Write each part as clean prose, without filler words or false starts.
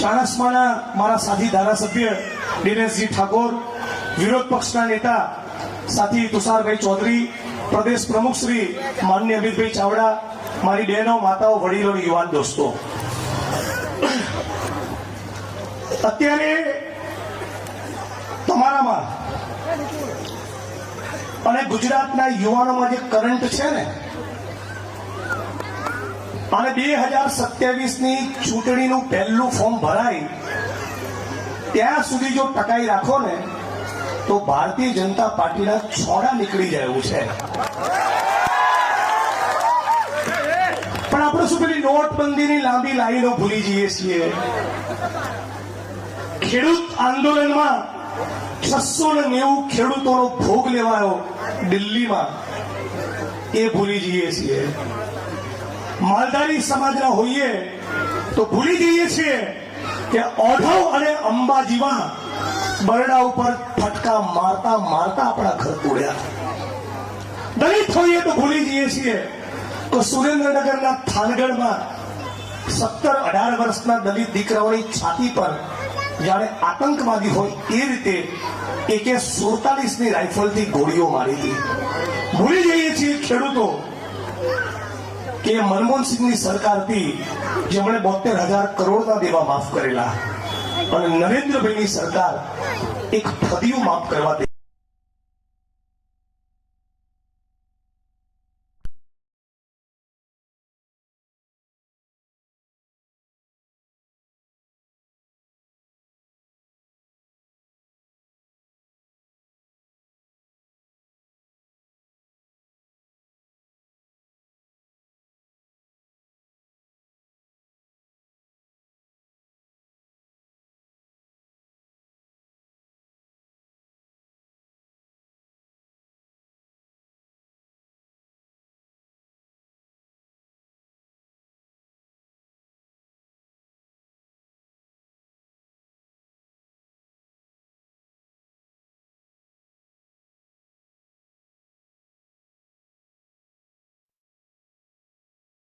ચાણસ્માના મારા સાથી ધારાસભ્ય દિનેશજી ઠાકોર, વિરોધ પક્ષના નેતા સાથી તુષારભાઈ ચૌધરી, પ્રદેશ પ્રમુખ શ્રી માનનીય અમિતભાઈ ચાવડા, મારી બહેનો, માતાઓ, વડીલો, યુવાન દોસ્તો, અત્યારે તમારામાં અને ગુજરાતના યુવાનોમાં જે કરંટ છે ને, અને 2027ની ચૂંટણીનું પહેલું ફોર્મ ભરાય ત્યાં સુધી જો ટકાઈ રાખો ને તો ભારતીય જનતા પાર્ટીના છોડા નીકળી જાય એવું છે. પણ આપણે શું પેલી નોટબંધીની લાંબી લાઈનો ભૂલી જઈએ છીએ. ખેડૂત આંદોલનમાં 690 ખેડૂતોનો ભોગ લેવાયો દિલ્હીમાં, એ ભૂલી જઈએ છીએ. માલધારી સમાજના હોઈએ તો ભૂલી જઈએ છીએ કે ઓઢવ અને અંબાજીમાં બરડા ઉપર ફટકા મારતા મારતા આપણા ઘર તોડ્યા. દલિત હોઈએ તો ભૂલી જઈએ છીએ કે સુરેન્દ્રનગરના થાનગઢમાં 17-18 વર્ષના દલિત દીકરાઓની છાતી પર જાણે આતંકવાદી હોય એ રીતે AK-47ની રાઇફલથી ગોળીઓ મારી હતી. ભૂલી જઈએ છીએ ખેડૂતો કે મનમોહનસિંહની સરકાર હતી જેમણે 72,000 કરોડના દેવા માફ કરેલા, અને નરેન્દ્રભાઈની સરકાર એક ફદિયું માફ કરવા દે.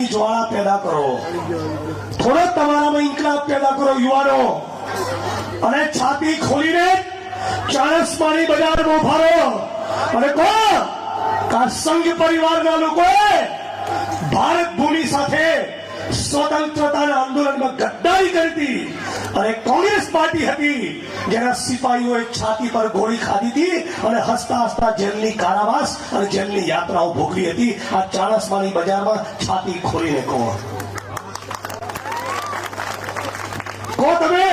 જ્વાળા પેદા કરો, થોડો તમારામાં ઇન્કલાબ પેદા કરો યુવાનો, અને છાતી ખોલીને ચાણસ્માની બજારમાં ઉભારો અને કહો કે સંઘ પરિવારના લોકોએ ભારત ભૂમિ સાથે સ્વતંત્રતાના આંદોલનમાં ગદ્દારી કરી હતી, અને કોંગ્રેસ પાર્ટી હતી જેના સિપાહીઓએ છાતી પર ગોળી ખાધી હતી અને હસતા હસતા જેલની કારાવાસ અને જેલની યાત્રાઓ ભોગવી હતી. આ ચાણસ્માની બજારમાં છાતી ખોલીને કહો તમે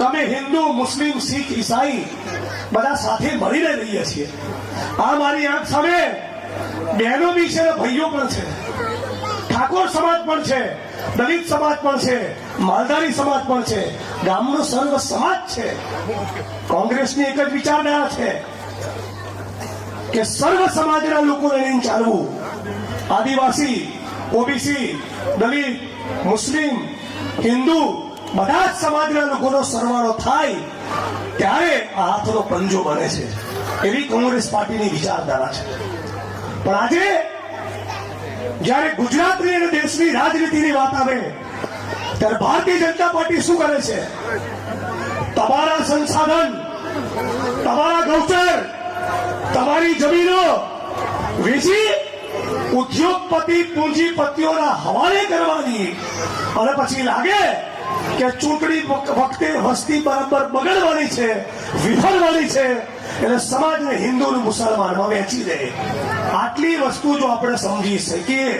અમે હિન્દુ, મુસ્લિમ, શીખ, ઈસાઈ બધા સાથે મળીને રહીએ છીએ. આ મારી આંખ સામે બહેનો બી છે, ભાઈઓ પણ છે, ઠાકોર સમાજ પણ છે, દલિત સમાજ પણ છે, માલધારી સમાજ પણ છે, ગામનો સર્વ સમાજ છે. કોંગ્રેસની એક જ વિચારધારા છે કે સર્વ સમાજના લોકોને લઈને ચાલવું. આદિવાસી, ઓબીસી, દલિત, મુસ્લિમ, હિન્દુ બધા જ સમાજના લોકોનો સરવાળો થાય ત્યારે આ હાથનો પંજો બને છે. એવી કોંગ્રેસ પાર્ટીની વિચારધારા છે. પણ આજે જ્યારે ગુજરાતની અને દેશની રાજનીતિની વાત આવે ત્યારે ભારતીય જનતા પાર્ટી શું કરે છે? તમારા સંસાધન, તમારા ગૌચર, તમારી જમીનો વેચી ઉદ્યોગપતિ, પૂંજીપતિઓના હવાલે કરવાની, અને પછી લાગે કે ચૂંટણી વખતે વસ્તી બરાબર બગડવાની છે, વિફળવાની છે, એટલે સમાજને હિન્દુ અને મુસલમાનમાં વહેંચી દે. આટલી વસ્તુ જો આપણે સમજી શકીએ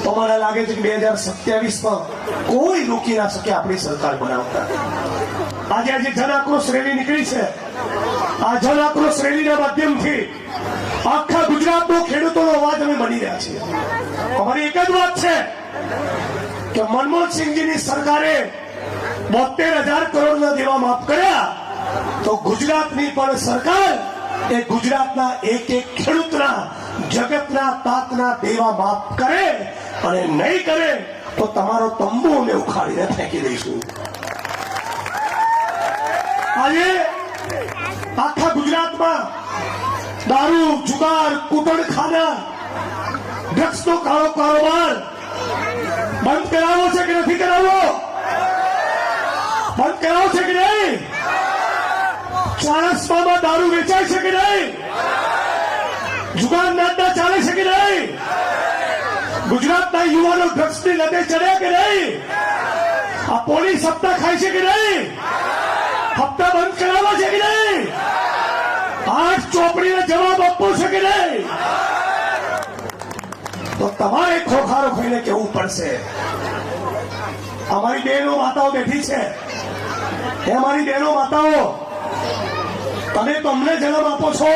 તો મને લાગે છે કે 2027માં કોઈ રોકી ના શકે આપણી સરકાર બનાવતા. આજે જન આક્રોશ રેલી નીકળી છે, આ જન આક્રોશ રેલીના માધ્યમથી આખા ગુજરાતનો ખેડૂતોનો અવાજ અમે બની રહ્યા છીએ. અમારી એક જ વાત છે કે મનમોહનસિંહજીની સરકારે 72,000 કરોડના દેવા માફ કર્યા, તો ગુજરાતની પણ સરકાર એ ગુજરાતના એક એક ખેડૂતના, જગતના તાતના દેવા માફ કરે, અને નહીં કરે તો તમારો તંબુ અમે ઉખાડીને ફેંકી દઈશું. આજે આખા ગુજરાતમાં દારૂ, જુગાર, કૂટણખાના, ડ્રગ્સનો કાળો કારોબાર બંધ કરાવવો છે કે નથી કરાવવો? કસ્બામાં દારૂ વેચાય છે કે નહીં? જુગારના અડ્ડા ચાલે છે કે નહીં? ગુજરાતના યુવાનો ડ્રગ્સની લતે ચડ્યા કે નહીં? આ પોલીસ હપ્તા ખાય છે કે નહીં? હપ્તા બંધ કરાવવા છે કે નહીં? 8 ચોપડીને જવાબ આપવો છે કે નહીં? તો તમારે ખોખારો ખાઈને કેવું પડશે. અમારી બહેનો માતાઓ બેઠી છે. હે અમારી બહેનો માતાઓ, તમે તમને જન્મ આપો છો,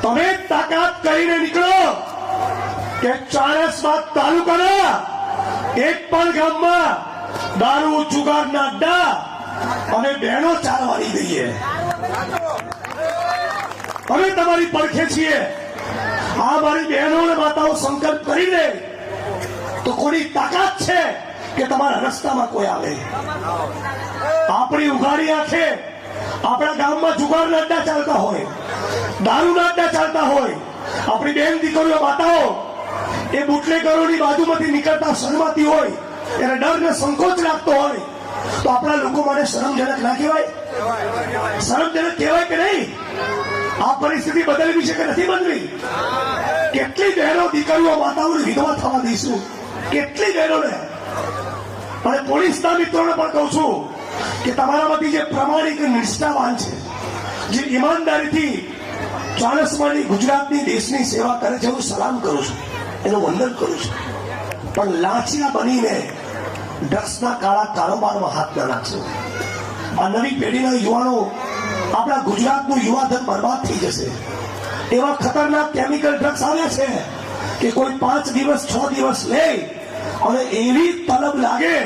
તમે તાકાત કરીને નીકળો કે 40 તાલુકાના એક પણ ગામમાં દારૂ જુગારના અડ્ડા અમે બહેનો ચાલવાની દઈએ. અમે તમારી પડખે છીએ. આ મારી બહેનો અને માતાઓ સંકલ્પ કરી દે તો કોની તાકાત છે કે તમારા રસ્તામાં કોઈ આવે? આપણી ઉઘાડી આંખે આપણા ગામમાં જુગારના અડ્ડા ચાલતા હોય, દારૂના અડ્ડા ચાલતા હોય, આપણી બેન દીકરીઓ માતાઓ એ બુટલેગરોની બાજુમાંથી નીકળતા શરમાતી હોય, એને ડર ને સંકોચ લાગતો હોય, તો આપણા લોકો માટે શરમજનક ના કહેવાય? શરમજનક કહેવાય કે નહીં? આ પરિસ્થિતિ બદલવી છે કે નથી બદલવી? કેટલી બહેનો દીકરીઓ માતાઓને વિધવા થવા દઈશું? કેટલી બહેનોને? અને પોલીસના મિત્રોને પણ કહું છું કે તમારામાંથી જે પ્રામાણિક નિષ્ઠાવાન છે, જે ઈમાનદારીથી 40 ગુજરાતની દેશની સેવા કરે છે, હું સલામ કરું છું, એનું વંદન કરું છું. પણ લાંચિયા બનીને ડ્રગ્સના કાળા કારોબારમાં હાથ ના નાખશો. આ નવી પેઢીના યુવાનો, આપણા ગુજરાતનું યુવાધન બરબાદ થઈ જશે. એવા ખતરનાક કેમિકલ ડ્રગ્સ આવ્યા છે કે કોઈ 5 દિવસ 6 દિવસ લે અને એવી તલબ લાગે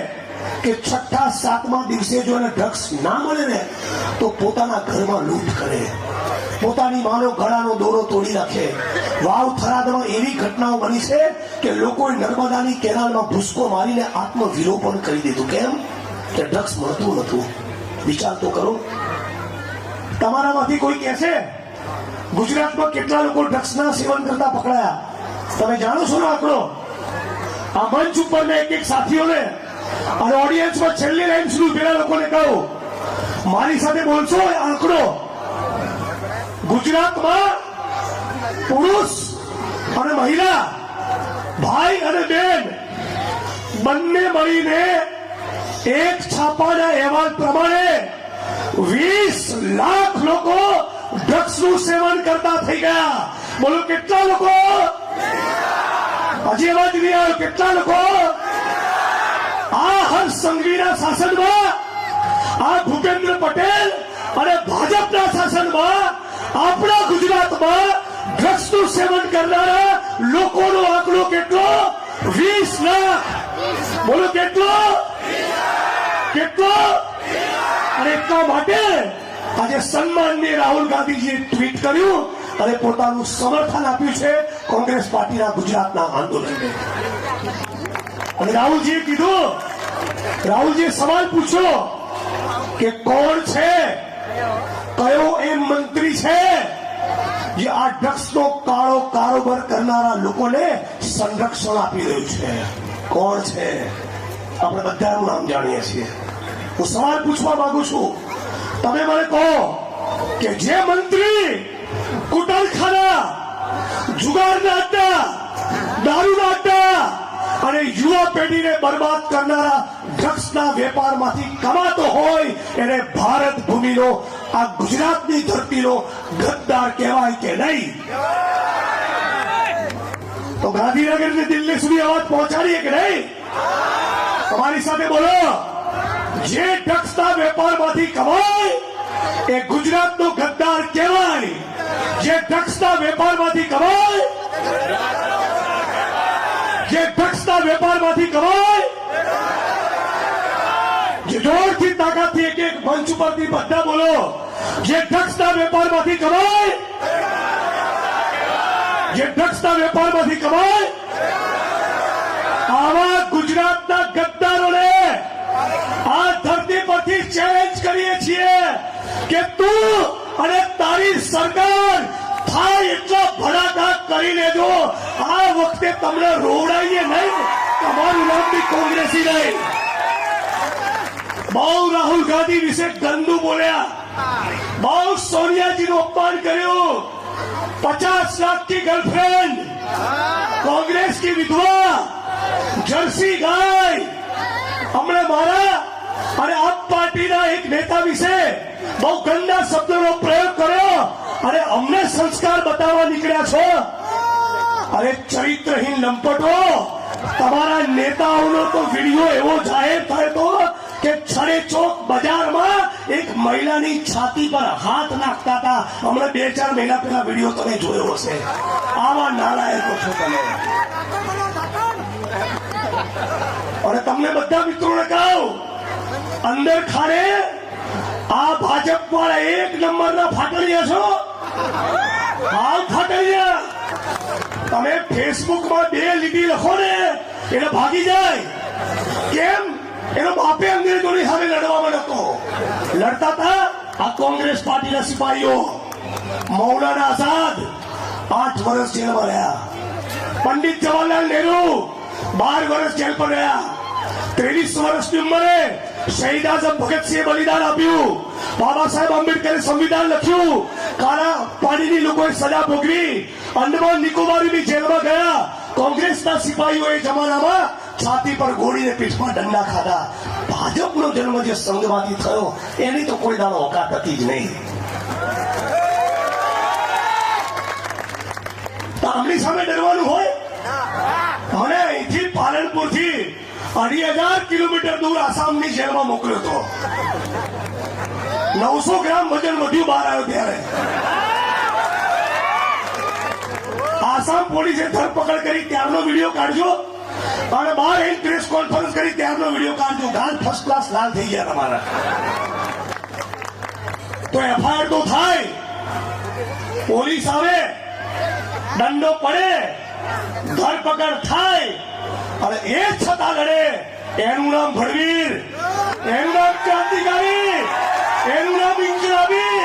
કે 6ઠા 7મા દિવસે જો એને ડ્રગ્સ ના મળે ને તો પોતાના ઘરમાં લૂંટ કરે, પોતાની માનો ગળાનો દોરો તોડી નાખે. વાવ થરાદમાં એવી ઘટનાઓ બની છે કે લોકોએ નર્મદાની કેનાલમાં ભૂસકો મારીને આત્મવિલોપન કરી દીધું. કેમ? કે ડ્રગ્સ મળતું નતું. વિચાર તો કરો. તમારામાંથી કોઈ કહે છે ગુજરાતમાં કેટલા લોકો ડ્રગ્સના સેવન કરતા પકડાયા? તમે જાણો છો ને આંકડો? આ મંચ ઉપર મેં એક સાથીઓને અને ઓડિયન્સમાં છેલ્લી લાઈન સુધી પેલા લોકોને કહું, મારી સાથે બોલશો આંકડો. ગુજરાતમાં પુરુષ અને મહિલા, ભાઈ અને બેન બંને મળીને એક છાપાના અહેવાલ પ્રમાણે 20 લાખ લોકો ડ્રગ્સનું સેવન કરતા થઈ ગયા. બોલો કેટલા લોકો? હજી અવાજ નહીં આવ્યો. કેટલા લોકો? આ હર્ષ સંઘવીના શાસનમાં, આ ભૂપેન્દ્ર પટેલ અને ભાજપના શાસનમાં આપણા ગુજરાતમાં ડ્રગ્સનું સેવન કરનારા લોકોનો આંકડો કેટલો? 20 લાખ. બોલો કેટલો? કેટલો? અને એટલા માટે આજે સન્માનીય રાહુલ ગાંધીજીએ ટ્વીટ કર્યું અને પોતાનું સમર્થન આપ્યું છે કોંગ્રેસ પાર્ટીના ગુજરાતના આંદોલનને. અને રાહુલજીએ કીધું, રાહુલજીએ સવાલ પૂછ્યો કે કોણ છે, કયો એ મંત્રી છે જે આ ડ્રગ્સનો કાળો કારોબાર કરનારા લોકોને સંરક્ષણ આપી રહ્યું છે? કોણ છે? આપણે બધાનું નામ જાણીએ છીએ. હું સવાલ પૂછવા માંગુ છું, તમે મને કહો કે જે મંત્રી કુટલખાના, જુગારના અડ્ડા, દારૂના અડ્ડા અને યુવા પેઢીને બરબાદ કરનારા ડ્રગ્સના વેપારમાંથી કમાતો હોય એને ભારત ભૂમિનો, આ ગુજરાતની ધરતીનો ગદ્દાર કહેવાય કે નહીં? તો ગાંધીનગરથી દિલ્હી સુધી અવાજ પહોંચાડીએ કે નહીં? તમારી સાથે બોલો. જે ડ્રગ્સના વેપારમાંથી કમાય એ ગુજરાતનો ગદ્દાર કહેવાય. જે ડ્રગ્સના વેપારમાંથી કમાય, જે ડ્રગ્સના વેપારમાંથી કમાય, જે જોરથી તાકાતથી એક એક મંચ ઉપરથી બધા બોલો, જે ડ્રગ્સના વેપારમાંથી કમાય, જે ડ્રગ્સના વેપારમાંથી કમાય, આવા ગુજરાતના ગદ્દારોને આ ધરતી પરથી ચેલેન્જ કરીએ છીએ કે તું અને તારી સરકાર થાય એટલા ભડાકા કરી લેજો. આ વખતે તમને રોવડાઈએ નહીં, તમારું નામ બી કોંગ્રેસી નહીં. બહુ રાહુલ ગાંધી વિશે ગંદુ બોલ્યા. બહુ સોનિયાજીનું અપમાન કર્યું. 50 लाख की गर्लफ्रेंड, कांग्रेस की विधवा, जर्सी गाय. हमने मारा અને આપ પાર્ટીના એક નેતા વિશે બહુ ગંદા શબ્દોનો પ્રયોગ કર્યો અને અમને સંસ્કાર બતાવવા નીકળ્યા છો. અરે ચરિત્રહીન લંપટો, તમારા નેતાઓનો તો વિડીયો એવો જાહેર થયો તો કે છડે ચોક બજારમાં એક મહિલાની છાતી પર હાથ નાખતા હતા. હમણાં 2-4 મહિના પહેલા વિડીયો તમે જોયો હશે. આવા નાલાયકો છો તમે. અને તમને બધા મિત્રોને કહું, અંદર ખાને આ ભાજપ વાળા 1 નંબરના ફાટલિયા છો. હાલ ફાટલિયા. તમે ફેસબુકમાં 2 લીટી લખો ને એટલે ભાગી જાય. કેમ? એનો બાપે અંગ્રેજોની સામે લડવામાં નતો. લડતા હતા આ કોંગ્રેસ પાર્ટીના સિપાહીઓ. મૌલાના આઝાદ 8 વર્ષ જેલમાં રહ્યા. પંડિત જવાહરલાલ નહેરુ 12 વર્ષ જેલ પર રહ્યા. 23 વર્ષની ઉંમરે શહીદ આઝમ ભગતસિંહે બલિદાન આપ્યું. બાબા સાહેબ આંબેડકરે સંવિધાન લખ્યું. કાળા પાણીની લોકોએ સજા ભોગવી. અંડમાન નિકોબારની જેલમાં ગયા. કોંગ્રેસના સિપાહીઓ એ જમાનામાં છાતી પર ગોળીને પીઠમાં દંડા ખાધા. ભાજપનો જન્મ જે સંઘમાંથી થયો એની તો કોઈ દાડો ઓકાત હતી જ નહીં. તો આમની સામે ડરવાનું હોય? મને અહીંથી પાલનપુરથી 2,500 કિલોમીટર દૂર આસામની જેલમાં મોકલ્યો હતો. 900 ગ્રામ વજન વધ્યું બહાર આવ્યો ત્યારે. આસામ પોલીસે ધરપકડ કરી ત્યારનો વિડીયો કાઢજો અને બહાર એક પ્રેસ કોન્ફરન્સ કરી ત્યારનો વિડીયો કાઢજો. ગાલ ફર્સ્ટ ક્લાસ લાલ થઈ ગયા તમારા. તો એફઆઈઆર તો થાય, પોલીસ આવે, દંડો પડે, ધરપકડ થાય અને એ છતાં લડે. એનું નામ ભડવીર, એનું નામ ક્રાંતિકારી, એનું નામ ઇન્કલાબી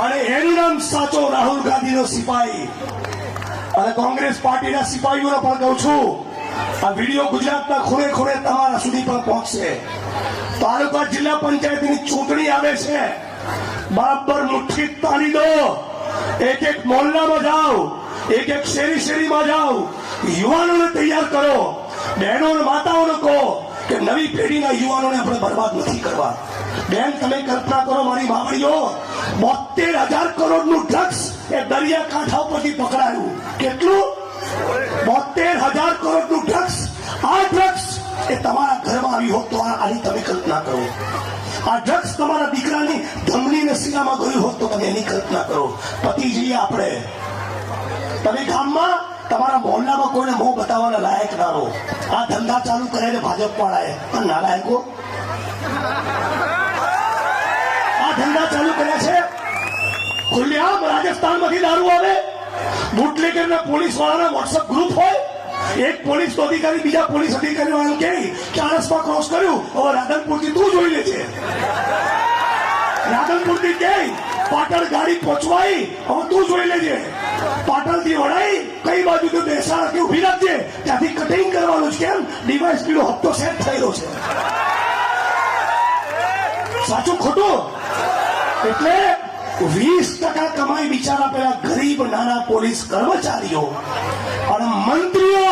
અને એનું નામ સાચો રાહુલ ગાંધીનો સિપાહી. અને કોંગ્રેસ પાર્ટીના સિપાહીઓને પણ કહું છું, આ વિડીયો ગુજરાતના ખૂણે ખૂણે તમારા સુધી પણ પહોંચશે. તાલુકા જિલ્લા પંચાયતની ચૂંટણી આવે છે. બરાબર મુઠ્ઠી તાળી દો. એક એક મોહલ્લામાં જાઓ, એક એક શેરીમાં જાઓ. યુવાનોને તૈયાર કરો. બહેનો અને માતાઓને કહો કે નવી પેઢીના યુવાનોને આપણે બરબાદ નથી કરવા. બેન, તમે કલ્પના કરો, મારી માવડીઓ, 72,000 કરોડનું ડ્રગ્સ એ દરિયાકાંઠા ઉપરથી પકડાયું. કેટલું? 72,000 કરોડનું ડ્રગ્સ. આ ડ્રગ્સ એ તમારા ઘરમાં આવી હોત તો આની તમે કલ્પના કરો. આ ડ્રગ્સ તમારા દીકરાની ધમની ને શિરામાં ગયું હોત તો તમે એની કલ્પના કરો. પતિ જઈએ આપણે. તમે ગામમાં તમારા મોહલ્લામાં કોઈને મોં બતાવવાના લાયક ના રહો. આ ધંધા ચાલુ કરે છે ભાજપ વાળાએ. પણ નાલાયકો આ ધંધા ચાલુ કર્યા છે. ખુલ્લેઆમ રાજસ્થાનમાંથી દારૂ આવે. બુટલેગરના પોલીસ વાળાના વોટ્સઅપ ગ્રુપ હોય. એક પોલીસ અધિકારી બીજા પોલીસ અધિકારી વાળાને કહે કે રસ્તા ક્રોસ કર્યું, હવે રાધનપુરથી તું જોઈ લેજે. રાધનપુરથી કહે પાટણ ગાડી પહોંચવાઈ, હવે તું જોઈ લેજે. પાટણથી વડાઈ કઈ બાજુ તો બેસા કે ઉભી રાખજે, ત્યાંથી કટિંગ કરવાનું છે. કેમ? ડીવાયએસપી નો હપ્તો સેટ થયેલો છે. સાચું ખોટું? એટલે 20% કમાઈ બિચારા પેલા ગરીબ નાના પોલીસ કર્મચારીઓ અને મંત્રીઓ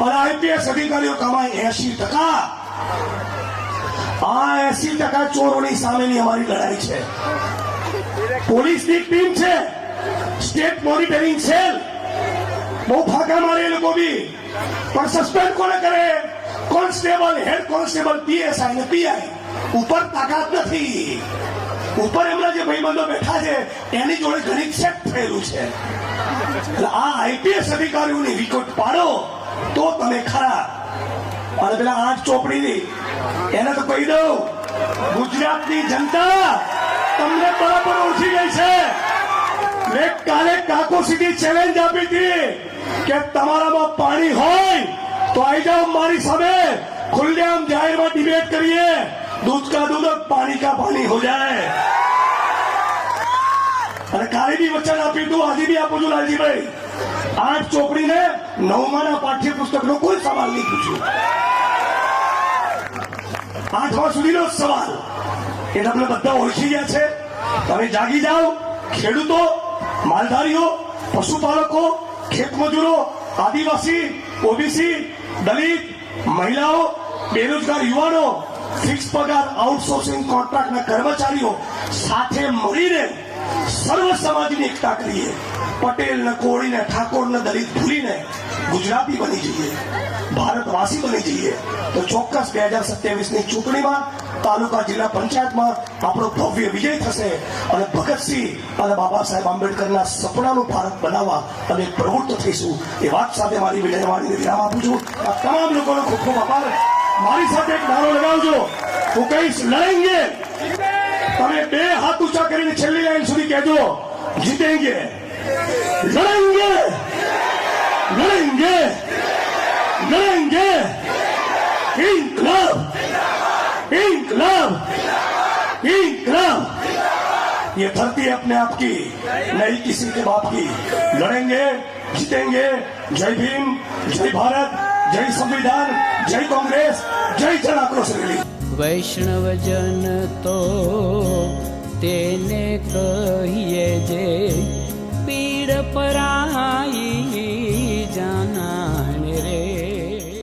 અને આઈપીએસ અધિકારીઓ કમાય 80%. આ 80% ચોરોની સામેની અમારી લડાઈ છે. પોલીસની ટીમ છે, સ્ટેટ મોનિટરિંગ સેલ. બહુ ફાંકા મારે એ લોકો બી, પણ સસ્પેન્ડ કોને કરે? કોન્સ્ટેબલ, હેડ કોન્સ્ટેબલ, પીએસઆઈ ને પીઆઈ. ઉપર તાકાત નથી. ઉપર એમના જે ભાઈબંધો બેઠા છે એની જોડે ઘણી સેટ થયેલું છે. એટલે આ આઈપીએસ અધિકારીઓની વિકટ પાડો તો તમે ખરા. અને પેલા 8 ચોપડીની એને તો કહી દઉં, ગુજરાતની જનતા તમને બરાબર ઓળખી ગઈ છે. મેં કાલે કાકો સીધી ચેલેન્જ આપી હતી કે તમારામાં પાણી હોય તો આવી જાઓ મારી સામે, ખુલ્લેઆમ જાહેરમાં ડિબેટ કરીએ. दूध का दूध और पानी का पानी हो जाए. અને કાલે બી વચન આપ્યું હતું, આજે બી આપું છું લાલજીભાઈ. 8 ચોપડીને 9માના પાઠ્યપુસ્તકનો કોઈ સવાલ નહીં પૂછ્યો. 8મા સુધીનો સવાલ એ તમને બધા ઓળખી ગયા છે. તમે જાગી જાઓ, ખેડૂતો, માલધારીઓ, પશુપાલકો, ખેતમજૂરો, આદિવાસી, ઓબીસી, દલિત, મહિલાઓ, બેરોજગાર યુવાનો, ફિક્સ પગાર આઉટસોર્સિંગ કોન્ટ્રાક્ટના કર્મચારીઓ સાથે મળીને સર્વ સમાજની એકતા કરીએ. પટેલ ને કોળી ને ઠાકોર ને દલિત ભૂલીને ગુજરાતી બની જઈએ, ભારતવાસી બની જઈએ તો ચોક્કસ 2027 ની ચૂંટણીમાં તાલુકા જિલ્લા પંચાયતમાં આપણો ભવ્ય વિજય થશે અને ભગતસિંહ અને બાબા સાહેબ આંબેડકરના સપનાનું ભારત બનાવવા અને પ્રવૃત્ત થઈશું. એ વાત સાથે મારી વિનયવાણીને વિરામ આપું છું. આ તમામ લોકોનો ખૂબ ખૂબ આભાર. મારી સાથે એક નારો લગાવજો. હું કહીશ લડેંગે. તમે 2 હાથ ઊંચા કરીને છેલ્લી લાઈન સુધી કહેજો જીતેંગે, લડેંગે, લડેંગે, लड़ेंगे. इंकलाब, इंकलाब, इंकलाब. ये धरती अपने आप की, नहीं किसी के बाप की. लड़ेंगे, जीतेंगे. जय भीम, जय भारत, जय संविधान, जय कांग्रेस, जय जन आक्रोश रैली. वैष्णवजन तो તેને કહીએ જે પીડ પરાઈ